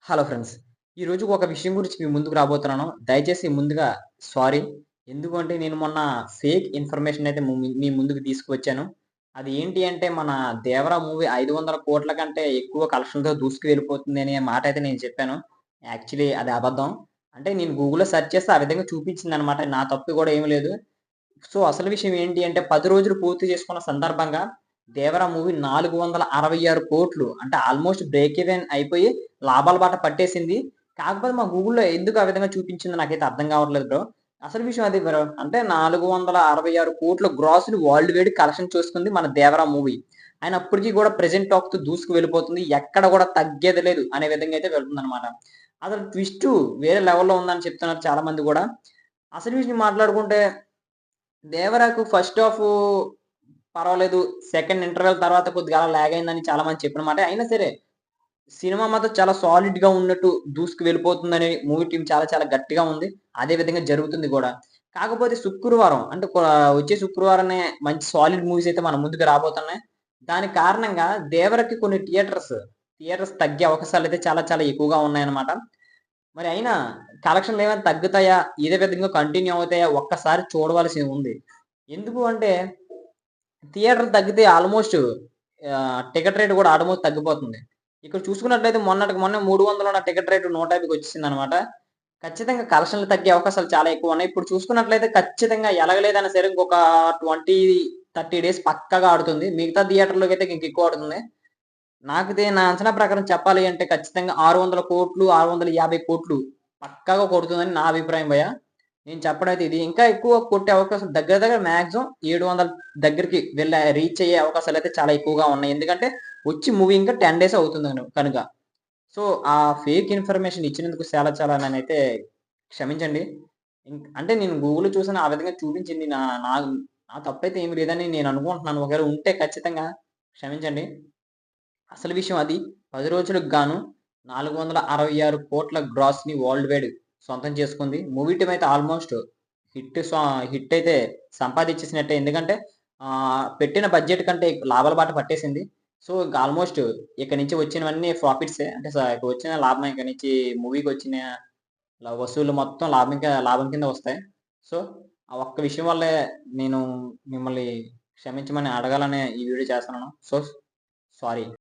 Hello friends. ఈరోజు ఒక విషయం గురించి మీ ముందుకు రాబోతున్నాను. దయచేసి ముందుగా సారీ. ఎందుకంటే నేను మొన్న ఫేక్ ఇన్ఫర్మేషన్ అయితే మీ ముందుకు తీసుకువచ్చాను. అది ఏంటి అంటే మన 'దేవరా' మూవీ 500,00,00,000 కంటే ఎక్కువ కలెక్షన్‌తో దూసుకు వెళ్ళిపోతుంది అనే మాట అయితే నేను చెప్పాను. యాక్చువల్లీ అది అబద్ధం. అంటే నేను గూగుల్‌లో సెర్చ్ చేస్తే ఆ విధంగా చూపించిందనమాట. నా తప్పు కూడా ఏమి లేదు. సో, అసలు విషయం ఏంటి అంటే 10 రోజులు పూర్తి చేసుకున్న సందర్భంగా 'దేవరా' మూవీ 466,00,00,000 అంటే ఆల్‌మోస్ట్ బ్రేక్ ఈవెన్ అయిపోయి లాభాల బాట పట్టేసింది. కాకపోతే మా గూగుల్‌లో ఎందుకు ఆ విధంగా చూపించిందో నాకైతే అర్థం కావట్లేదు బ్రో. అసలు విషయం అది బ్రో. అంటే 466,00,00,000 గ్రాస్‌ని వరల్డ్ వైడ్ కలెక్షన్ చూసుకుంది మన 'దేవరా' మూవీ. అయినప్పటికి కూడా ప్రెజెంట్ టాక్‌తో దూసుకు వెళ్ళిపోతుంది. ఎక్కడ కూడా తగ్గేది లేదు అనే విధంగా అయితే వెళ్తుందనమాట. అసలు ట్విస్టు వేరే లెవెల్‌లో ఉందని చెప్తున్నారు చాలా మంది గూడా. అసలు విషయం మాట్లాడుకుంటే 'దేవరాకు' ఫస్ట్ హాఫు పర్వాలేదు. సెకండ్ ఇంటర్వెల్ తర్వాత కొద్దిగా అలా లాగ్ అయిందని చాలా మంది చెప్పిన మాటే. అయినా సరే సినిమా మాత్రం చాలా సాలిడ్‌గా ఉన్నట్టు దూసుకు వెళ్ళిపోతుందని మూవీ టీమ్ చాలా చాలా గట్టిగా ఉంది. అదే విధంగా జరుగుతుంది గూడా. కాకపోతే శుక్రవారం అంటే వచ్చే శుక్రవారమే మంచి సాలిడ్ మూవీస్ అయితే మన ముందుకు రాబోతున్నాయి. దానికి కారణంగా 'దేవరకి' కొన్ని థియేటర్స్ తగ్గే అవకాశాలైతే చాలా చాలా ఎక్కువగా ఉన్నాయన్నమాట. మరి అయినా కలెక్షన్‌లేమైనా తగ్గుతాయా? ఇదే విధంగా కంటిన్యూ అవుతాయా? ఒక్కసారి చూడవలసి ఉంది. ఎందుకు అంటే థియేటర్లు తగ్గితే ఆల్‌మోస్ట్ టికెట్ రేట్ కూడా ఆల్‌మోస్ట్ తగ్గిపోతుంది. ఇక్కడ చూసుకున్నట్లయితే మొన్నటికి మొన్నే 300 ఉన్న టికెట్ రేట్ 150కి వచ్చేసిందనమాట. ఖచ్చితంగా కలెక్షన్‌లు తగ్గే అవకాశాలు చాలా ఎక్కువున్నాయి. ఇప్పుడు చూసుకున్నట్లయితే ఖచ్చితంగా ఎలాగలేదన్నా సరే ఇంకొక 20, 30 డేస్ పక్కాగా ఆడుతుంది. మిగతా థియేటర్‌లోకైతే ఇంకెక్కువ ఆడుతుంది. నా అంచనా ప్రకారం చెప్పాలి అంటే ఖచ్చితంగా 600,00,00,000, 650,00,00,000 పక్కాగా కొడుతుందని నా అభిప్రాయం భయ్యా. నేను చెప్పడం అయితే ఇది. ఇంకా ఎక్కువ కొట్టే అవకాశం దగ్గర దగ్గర మాక్సిమం 700 దగ్గరికి రీచ్ అయ్యే అవకాశాలయితే చాలా ఎక్కువగా ఉన్నాయి. ఎందుకంటే వచ్చి మూవీ ఇంకా 10 డేస్ అవుతుంది కనుక. సో, ఆ ఫేక్ ఇన్ఫర్మేషన్ ఇచ్చినందుకు చాలా చాలా నన్నైతే క్షమించండి. అంటే నేను గూగుల్‌లో చూసాను ఆ విధంగా చూపించింది. నా నా తప్పైతే ఏమి లేదని నేను అనుకుంటున్నాను. ఒకవేళ ఉంటే ఖచ్చితంగా క్షమించండి. అసలు విషయం అది. 10 రోజులకు గాను 466,00,00,000 గ్రాస్‌ని వరల్డ్ వైడ్ సొంతం చేసుకుంది. మూవీ టీమ్ అయితే ఆల్‌మోస్ట్ హిట్ సా హిట్ అయితే సంపాదించేసినట్టే. ఎందుకంటే పెట్టిన బడ్జెట్ కంటే లాభాల బాట పట్టేసింది. సో, ఇంక ఆల్‌మోస్ట్ ఇక నుంచి వచ్చినవన్నీ ప్రాఫిట్సే. అంటే ఇక వచ్చిన లాభమే ఇక నుంచి మూవీకొచ్చిన వసూళ్ళు మొత్తం లాభం కింద వస్తాయి. సో, ఆ ఒక్క విషయం వల్లే నేను మిమ్మల్ని క్షమించమని అడగాలనే ఈ వీడియో చేస్తున్నాను. So, sorry.